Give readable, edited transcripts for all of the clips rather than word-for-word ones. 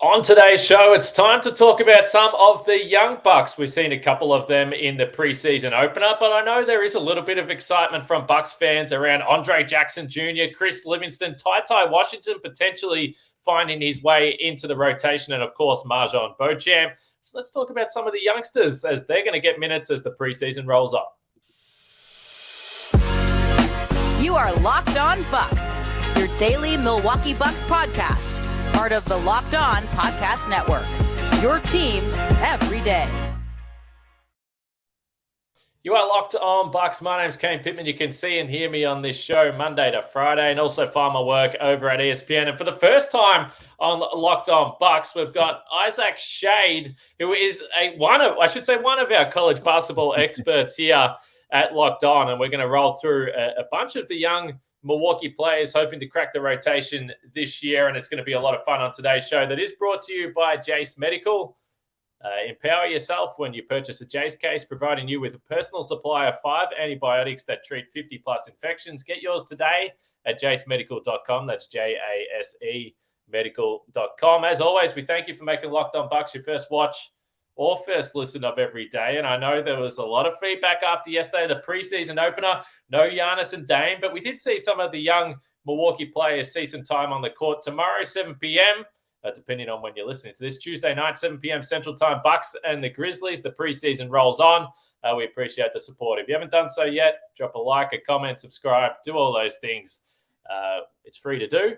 On today's show, it's time to talk about some of the young Bucks. We've seen a couple of them in the preseason opener, but I know there is a little bit of excitement from Bucks fans around Andre Jackson Jr., Chris Livingston, TyTy Washington potentially finding his way into the rotation, and of course, MarJon Beauchamp. So let's talk about some of the youngsters as they're going to get minutes as the preseason rolls on. You are Locked On Bucks, your daily Milwaukee Bucks podcast. Part of the Locked On Podcast Network, your team every day. You are Locked On Bucks. My name's Kane Pittman. You can see and hear me on this show Monday to Friday, and also find my work over at ESPN. And for the first time on Locked On Bucks, we've got Isaac Schade, who is one of our college basketball experts here at Locked On. And we're going to roll through a bunch of the young Milwaukee players hoping to crack the rotation this year, and it's going to be a lot of fun on today's show that is brought to you by Jace Medical. Empower yourself when you purchase a Jace case, providing you with a personal supply of 5 antibiotics that treat 50-plus infections. Get yours today at jacemedical.com. That's Jase medical.com. As always, we thank you for making Locked On Bucks your first watch or first listen of every day. And I know there was a lot of feedback after yesterday, the preseason opener. No Giannis and Dame, but we did see some of the young Milwaukee players see some time on the court tomorrow, 7 p.m., depending on when you're listening to this. Tuesday night, 7 p.m. Central Time, Bucks and the Grizzlies. The preseason rolls on. We appreciate the support. If you haven't done so yet, drop a like, a comment, subscribe, do all those things. It's free to do,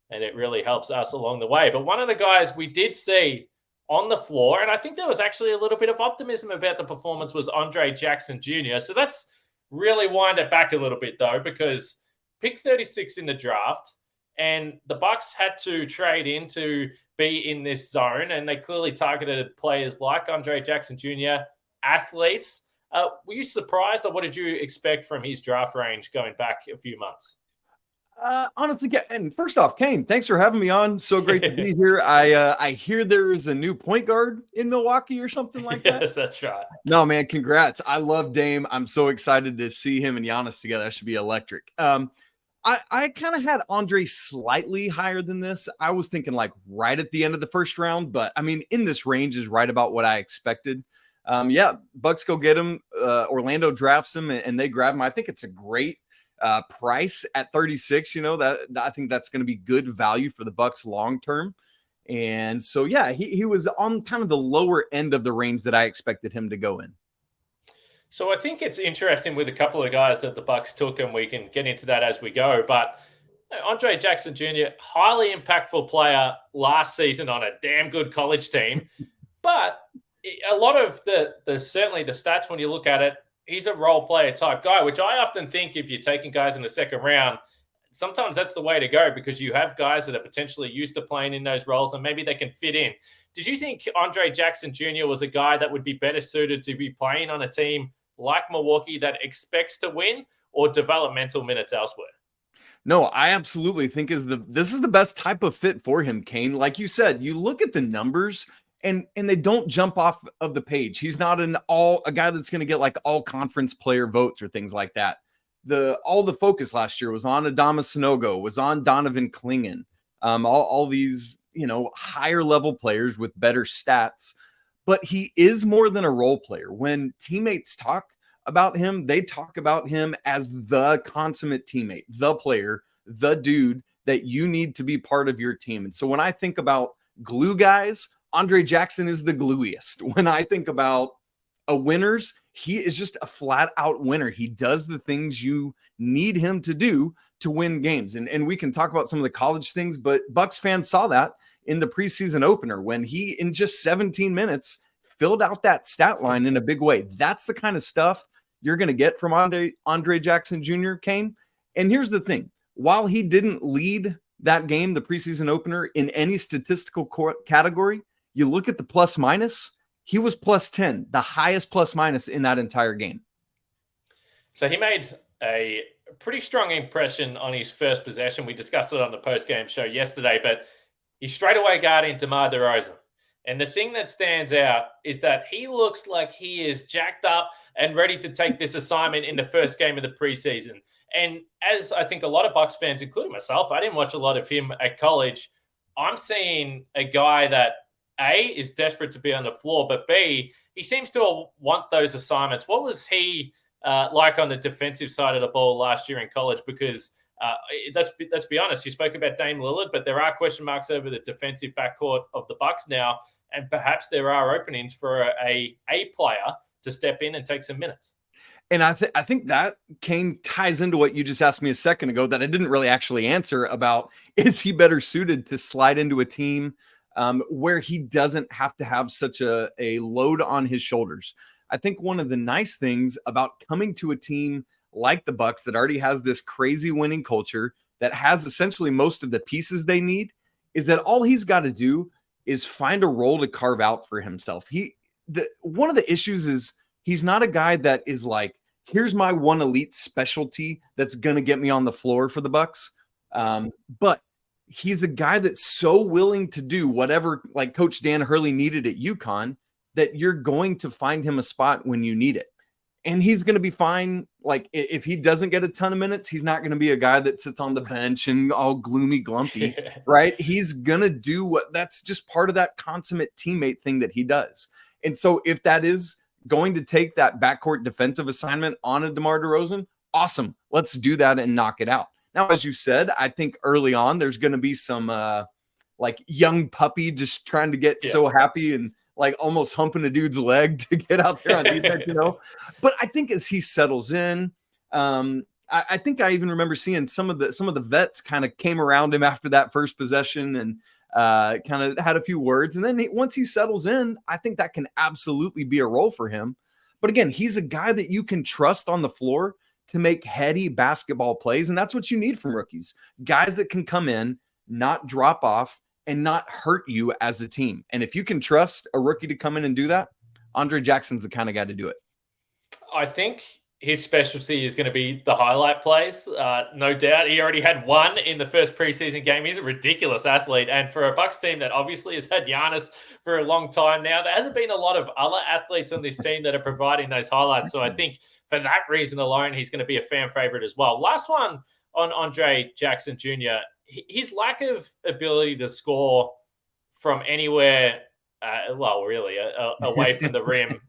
and it really helps us along the way. But one of the guys we did see on the floor, and I think there was actually a little bit of optimism about the performance, was Andre Jackson Jr. So that's really wind it back a little bit, though, because pick 36 in the draft, and the Bucks had to trade in to be in this zone, and they clearly targeted players like Andre Jackson Jr., athletes. Were you surprised, or what did you expect from his draft range going back a few months? Honestly, and first off, Kane, thanks for having me on. So great to be here. I hear there is a new point guard in Milwaukee or something like that. Yes, that's right. No, man, congrats. I love Dame. I'm so excited to see him and Giannis together. That should be electric. I kind of had Andre slightly higher than this. I was thinking like right at the end of the first round, but I mean, in this range is right about what I expected. Bucks go get him. Orlando drafts him and they grab him. I think it's a great price at 36. That I think that's going to be good value for the Bucks long term. And so, yeah, he was on kind of the lower end of the range that I expected him to go in. So I think it's interesting with a couple of guys that the Bucks took, and we can get into that as we go. But Andre Jackson Jr., highly impactful player last season on a damn good college team. But a lot of certainly the stats, when you look at it, he's a role player type guy, which I often think if you're taking guys in the second round, sometimes that's the way to go because you have guys that are potentially used to playing in those roles and maybe they can fit in. Did you think Andre Jackson Jr. was a guy that would be better suited to be playing on a team like Milwaukee that expects to win, or developmental minutes elsewhere? No, I absolutely think this is the best type of fit for him, Kane. Like you said, you look at the numbers and they don't jump off of the page. He's not a guy that's going to get like all conference player votes or things like that. All the focus last year was on Adama Sanogo, was on Donovan Clingan, all these, higher level players with better stats. But he is more than a role player. When teammates talk about him, they talk about him as the consummate teammate, the player, the dude that you need to be part of your team. And so when I think about glue guys, Andre Jackson is the gluiest. When I think about winners, he is just a flat out winner. He does the things you need him to do to win games. And we can talk about some of the college things, but Bucks fans saw that in the preseason opener when he, in just 17 minutes, filled out that stat line in a big way. That's the kind of stuff you're going to get from Andre Jackson Jr., Kane. And here's the thing. While he didn't lead that game, the preseason opener, in any statistical category, you look at the plus minus, he was plus 10, the highest plus minus in that entire game. So he made a pretty strong impression on his first possession. We discussed it on the post-game show yesterday, but he straight away got into DeMar DeRozan. And the thing that stands out is that he looks like he is jacked up and ready to take this assignment in the first game of the preseason. And as I think a lot of Bucks fans, including myself, I didn't watch a lot of him at college. I'm seeing a guy that A, is desperate to be on the floor, but B, he seems to want those assignments. What was he like on the defensive side of the ball last year in college? Because let's be honest, you spoke about Dame Lillard, but there are question marks over the defensive backcourt of the Bucks now, and perhaps there are openings for a player to step in and take some minutes. And I think that, Kane, ties into what you just asked me a second ago that I didn't really actually answer about, is he better suited to slide into a team where he doesn't have to have such a load on his shoulders? I think one of the nice things about coming to a team like the Bucks that already has this crazy winning culture, that has essentially most of the pieces they need, is that all he's got to do is find a role to carve out for himself. One of the issues is he's not a guy that is like, here's my one elite specialty that's going to get me on the floor for the Bucks. But he's a guy that's so willing to do whatever, like Coach Dan Hurley needed at UConn, that you're going to find him a spot when you need it. And he's going to be fine. Like, if he doesn't get a ton of minutes, he's not going to be a guy that sits on the bench and all gloomy, glumpy, right? He's going to do that's just part of that consummate teammate thing that he does. And so if that is going to take that backcourt defensive assignment on a DeMar DeRozan, awesome. Let's do that and knock it out. Now, as you said, I think early on there's going to be some like young puppy just trying to get so happy and like almost humping a dude's leg to get out there on defense, But I think as he settles in, I think I even remember seeing some of the vets kind of came around him after that first possession and kind of had a few words. And then once he settles in, I think that can absolutely be a role for him. But again, he's a guy that you can trust on the floor to make heady basketball plays. And that's what you need from rookies. Guys that can come in, not drop off, and not hurt you as a team. And if you can trust a rookie to come in and do that, Andre Jackson's the kind of guy to do it. I think his specialty is going to be the highlight plays. No doubt. He already had one in the first preseason game. He's a ridiculous athlete. And for a Bucks team that obviously has had Giannis for a long time now, there hasn't been a lot of other athletes on this team that are providing those highlights. So I think for that reason alone, he's going to be a fan favorite as well. Last one on Andre Jackson Jr., his lack of ability to score from anywhere, away from the rim.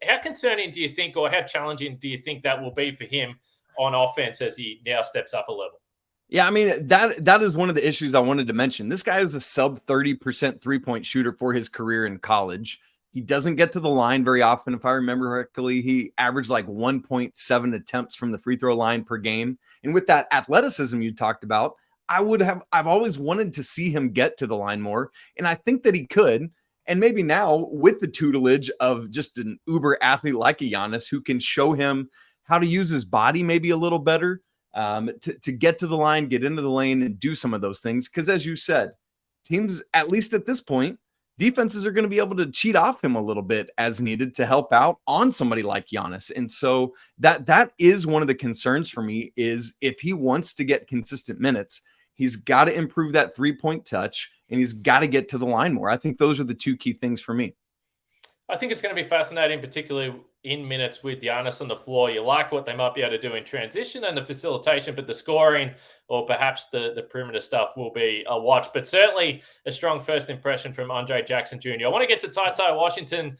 How concerning do you think, or how challenging do you think that will be for him on offense as he now steps up a level? Yeah, I mean, that is one of the issues I wanted to mention. This guy is a sub 30% three-point shooter for his career in college. He doesn't get to the line very often. If I remember correctly, he averaged like 1.7 attempts from the free throw line per game. And with that athleticism you talked about, I've always wanted to see him get to the line more. And I think that he could. And maybe now with the tutelage of just an uber athlete like a Giannis who can show him how to use his body maybe a little better to get to the line, get into the lane and do some of those things. Because as you said, teams, at least at this point, defenses are going to be able to cheat off him a little bit as needed to help out on somebody like Giannis. And so that is one of the concerns for me, is if he wants to get consistent minutes, he's got to improve that three-point touch, and he's got to get to the line more. I think those are the two key things for me. I think it's going to be fascinating, particularly in minutes with Giannis on the floor. You like what they might be able to do in transition and the facilitation, but the scoring or perhaps the perimeter stuff will be a watch. But certainly a strong first impression from Andre Jackson Jr. I want to get to TyTy Washington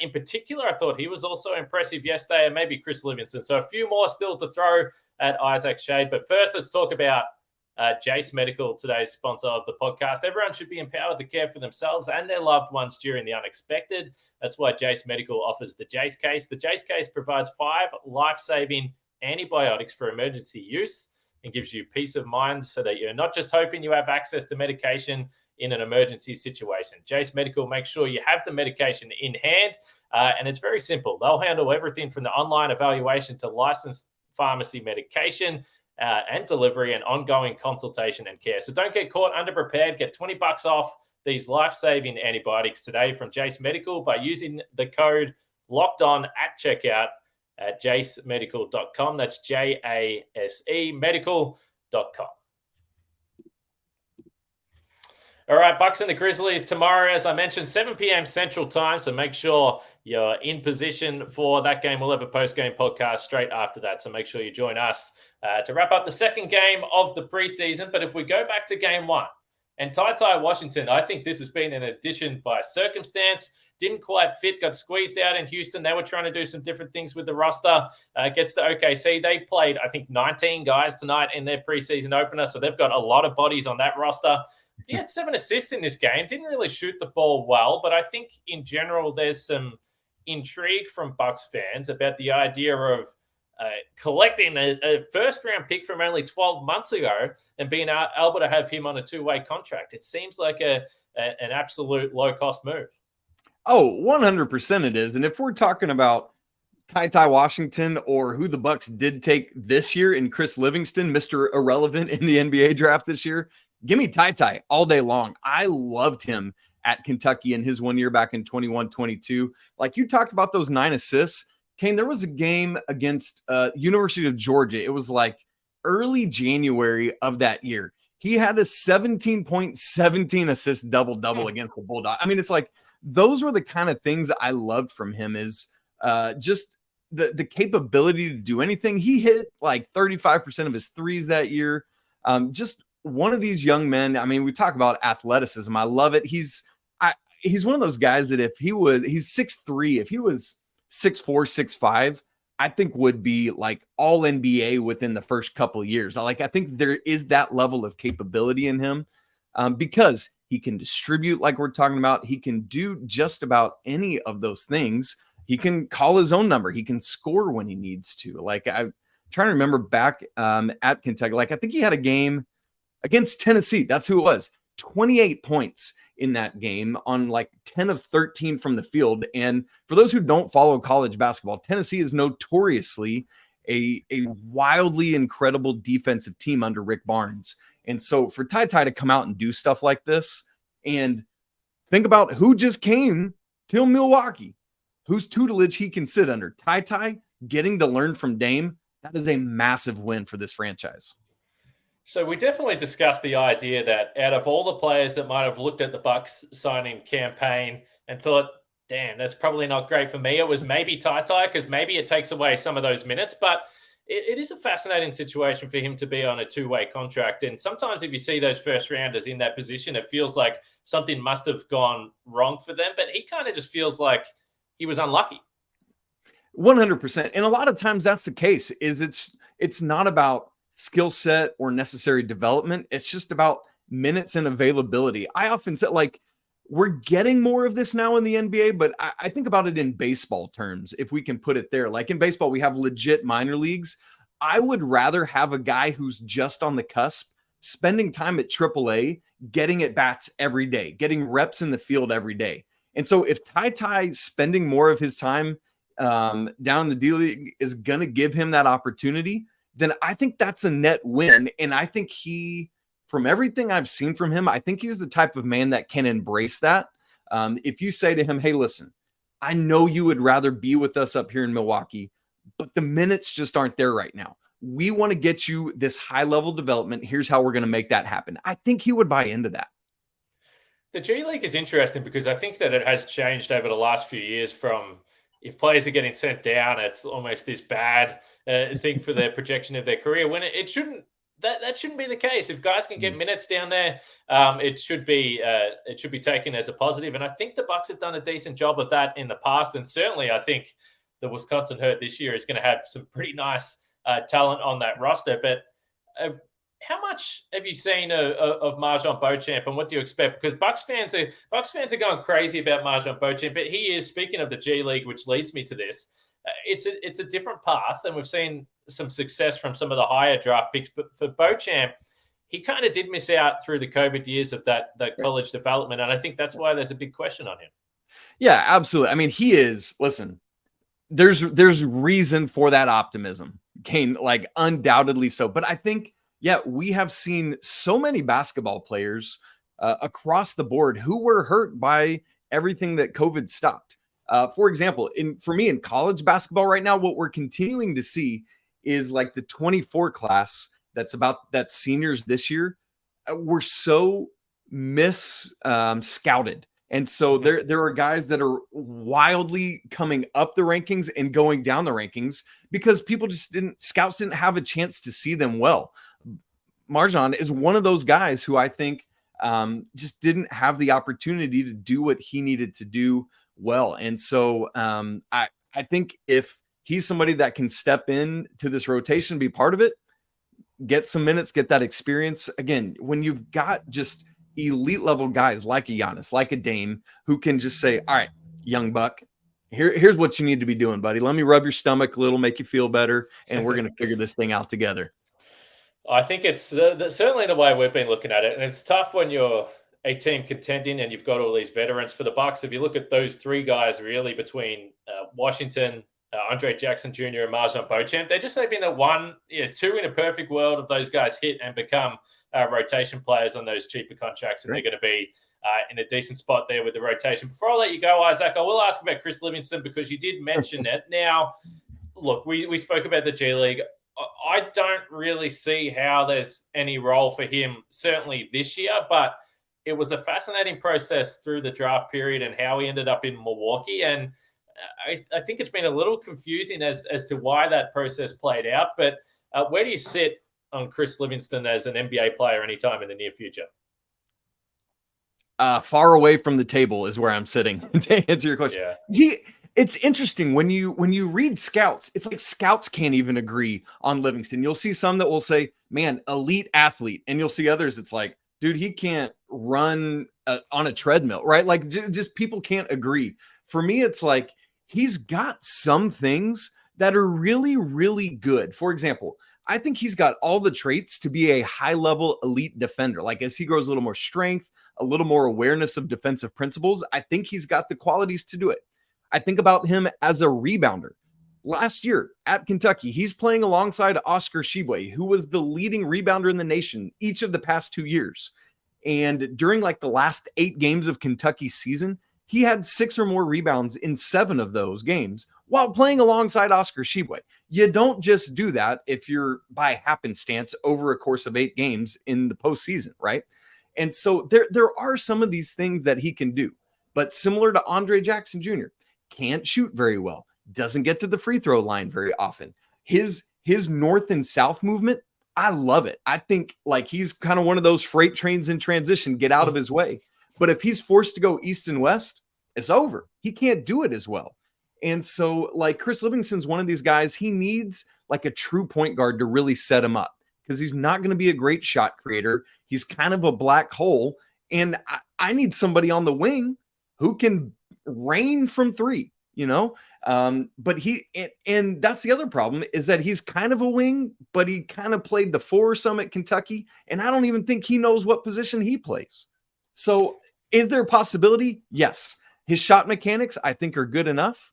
in particular. I thought he was also impressive yesterday, and maybe Chris Livingston. So a few more still to throw at Isaac Schade. But first, let's talk about Jace Medical, today's sponsor of the podcast. Everyone should be empowered to care for themselves and their loved ones during the unexpected. That's why Jace Medical offers the Jace case. The Jace case provides 5 life-saving antibiotics for emergency use and gives you peace of mind so that you're not just hoping you have access to medication in an emergency situation. Jace Medical makes sure you have the medication in hand, and it's very simple. They'll handle everything from the online evaluation to licensed pharmacy medication, and delivery and ongoing consultation and care. So don't get caught underprepared. Get $20 off these life-saving antibiotics today from Jace Medical by using the code LOCKEDON at checkout at jacemedical.com. That's JASE medical.com. All right, Bucks and the Grizzlies tomorrow, as I mentioned, 7 p.m. Central Time. So make sure you're in position for that game. We'll have a post-game podcast straight after that. So make sure you join us to wrap up the second game of the preseason. But if we go back to game 1 And TyTy Washington, I think this has been an addition by circumstance. Didn't quite fit, got squeezed out in Houston. They were trying to do some different things with the roster. Gets to OKC. They played, I think, 19 guys tonight in their preseason opener, so they've got a lot of bodies on that roster. He had 7 assists in this game. Didn't really shoot the ball well, but I think in general there's some intrigue from Bucks fans about the idea of collecting a first-round pick from only 12 months ago and being able to have him on a 2-way contract. It seems like an absolute low-cost move. Oh, 100% it is. And if we're talking about TyTy Washington or who the Bucks did take this year in Chris Livingston, Mr. Irrelevant in the NBA draft this year, give me TyTy all day long. I loved him at Kentucky in his 1 year back in 21-22. Like you talked about those 9 assists. Kane, there was a game against University of Georgia. It was like early January of that year. He had a 17.17 assist double-double against the Bulldogs. I mean, it's like those were the kind of things I loved from him is just the capability to do anything. He hit like 35% of his threes that year. Just one of these young men. I mean, we talk about athleticism. I love it. He's one of those guys that he's 6'3", if he was 6'4", 6'5", I think would be like all NBA within the first couple of years. I think there is that level of capability in him because he can distribute like we're talking about. He can do just about any of those things. He can call his own number. He can score when he needs to. Like I'm trying to remember back at Kentucky. Like I think he had a game against Tennessee. That's who it was. 28 points in that game on like 10 of 13 from the field. And for those who don't follow college basketball, Tennessee is notoriously a wildly incredible defensive team under Rick Barnes. And so for TyTy to come out and do stuff like this, and think about who just came to Milwaukee, whose tutelage he can sit under. TyTy getting to learn from Dame, that is a massive win for this franchise. So we definitely discussed the idea that out of all the players that might have looked at the Bucks signing campaign and thought, damn, that's probably not great for me, it was maybe TyTy because maybe it takes away some of those minutes. But it is a fascinating situation for him to be on a 2-way contract. And sometimes if you see those first rounders in that position, it feels like something must have gone wrong for them. But he kind of just feels like he was unlucky. 100%. And a lot of times that's the case. It's not about skill set or necessary development. It's just about minutes and availability. I often say, like, we're getting more of this now in the NBA, but I think about it in baseball terms, if we can put it there. Like in baseball, we have legit minor leagues. I would rather have a guy who's just on the cusp, spending time at AAA, getting at bats every day, getting reps in the field every day. And so if TyTy spending more of his time down in the D League is going to give him that opportunity, then I think that's a net win. And I think from everything I've seen from him, I think he's the type of man that can embrace that. If you say to him, hey, listen, I know you would rather be with us up here in Milwaukee, but the minutes just aren't there right now. We want to get you this high-level development. Here's how we're going to make that happen. I think he would buy into that. The G League is interesting because I think that it has changed over the last few years from if players are getting sent down, it's almost this bad thing for their projection of their career when it shouldn't. That shouldn't be the case. If guys can get minutes down there, it should be taken as a positive. And I think the Bucks have done a decent job of that in the past. And certainly, I think the Wisconsin Herd this year is going to have some pretty nice talent on that roster. But how much have you seen of MarJon Beauchamp, and what do you expect? Because Bucks fans are going crazy about MarJon Beauchamp. But he is, speaking of the G League, which leads me to this. It's a different path, and we've seen some success from some of the higher draft picks. But for Beauchamp, he kind of did miss out through the COVID years of that college development, and I think that's why there's a big question on him. Yeah, absolutely. I mean, he is. Listen, there's reason for that optimism, Kane, like undoubtedly so. But I think, yeah, we have seen so many basketball players across the board who were hurt by everything that COVID stopped. For example, for me in college basketball right now, what we're continuing to see is like the 24 class that's seniors this year. We're so scouted. And so there are guys that are wildly coming up the rankings and going down the rankings because scouts didn't have a chance to see them well. MarJon is one of those guys who I think just didn't have the opportunity to do what he needed to do well. And so I think if he's somebody that can step in to this rotation, be part of it, get some minutes, get that experience. Again, when you've got just elite level guys like a Giannis, like a Dame, who can just say, all right, young buck, here's what you need to be doing, buddy. Let me rub your stomach a little, make you feel better, and we're going to figure this thing out together. I think it's certainly the way we've been looking at it. And it's tough when you're a team contending and you've got all these veterans for the Bucks. If you look at those three guys really between Washington, Andre Jackson Jr. and MarJon Beauchamp, they're just hoping that two in a perfect world of those guys hit and become rotation players on those cheaper contracts. And they're going to be in a decent spot there with the rotation. Before I let you go, Isaac, I will ask about Chris Livingston because you did mention it. Now, look, we spoke about the G League. I don't really see how there's any role for him, certainly this year, but it was a fascinating process through the draft period and how he ended up in Milwaukee. And I think it's been a little confusing as to why that process played out. But where do you sit on Chris Livingston as an NBA player anytime in the near future? Far away from the table is where I'm sitting to answer your question. Yeah. It's interesting when you read scouts, it's like scouts can't even agree on Livingston. You'll see some that will say, man, elite athlete. And you'll see others. It's like, dude, he can't run on a treadmill, right? Like just people can't agree. For me, it's like, he's got some things that are really, really good. For example, I think he's got all the traits to be a high-level elite defender. Like as he grows a little more strength, a little more awareness of defensive principles, I think he's got the qualities to do it. I think about him as a rebounder. Last year at Kentucky, he's playing alongside Oscar Tshiebwe, who was the leading rebounder in the nation each of the past 2 years. And during like the last 8 games of Kentucky's season, he had 6 or more rebounds in 7 of those games while playing alongside Oscar Tshiebwe. You don't just do that if you're by happenstance over a course of 8 games in the postseason, right? And so there are some of these things that he can do. But similar to Andre Jackson Jr., can't shoot very well, doesn't get to the free throw line very often. His north and south movement, I love it. I think like he's kind of one of those freight trains in transition, get out of his way. But if he's forced to go east and west, it's over. He can't do it as well. And so like Chris Livingston's one of these guys, he needs like a true point guard to really set him up because he's not going to be a great shot creator. He's kind of a black hole. And I need somebody on the wing who can rain from 3, you know? But and that's the other problem is that he's kind of a wing, but he kind of played the 4 or some at Kentucky. And I don't even think he knows what position he plays. So is there a possibility? Yes. His shot mechanics, I think, are good enough,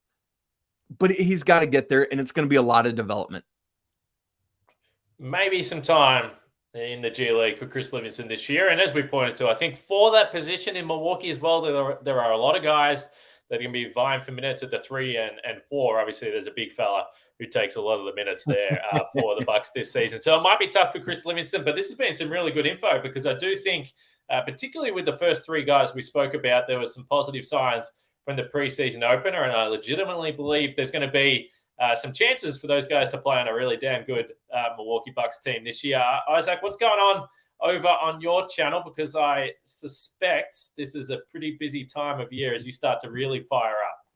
but he's got to get there, and it's going to be a lot of development. Maybe some time in the G League for Chris Livingston this year. And as we pointed to, I think for that position in Milwaukee as well, there are a lot of guys that are going to be vying for minutes at the 3 and 4. Obviously, there's a big fella who takes a lot of the minutes there for the Bucks this season. So it might be tough for Chris Livingston, but this has been some really good info because I do think, particularly with the first 3 guys we spoke about, there was some positive signs from the preseason opener, and I legitimately believe there's going to be some chances for those guys to play on a really damn good Milwaukee Bucks team this year. Isaac, what's going on over on your channel? Because I suspect this is a pretty busy time of year as you start to really fire up.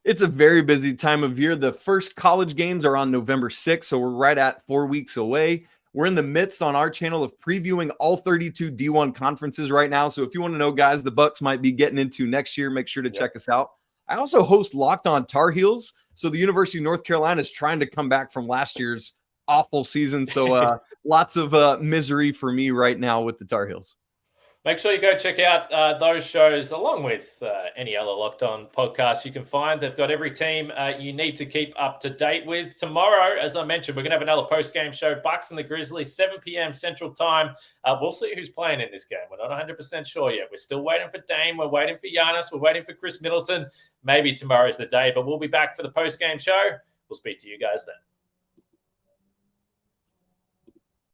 It's a very busy time of year. The first college games are on November 6th, so we're right at 4 weeks away. We're in the midst on our channel of previewing all 32 D1 conferences right now. So if you want to know, guys, the Bucks might be getting into next year, make sure to check us out. I also host Locked On Tar Heels. So the University of North Carolina is trying to come back from last year's awful season. So lots of misery for me right now with the Tar Heels. Make sure you go check out those shows along with any other Locked On podcasts you can find. They've got every team you need to keep up to date with. Tomorrow, as I mentioned, we're going to have another post-game show, Bucks and the Grizzlies, 7 p.m. Central Time. We'll see who's playing in this game. We're not 100% sure yet. We're still waiting for Dame. We're waiting for Giannis. We're waiting for Chris Middleton. Maybe tomorrow's the day, but we'll be back for the post-game show. We'll speak to you guys then.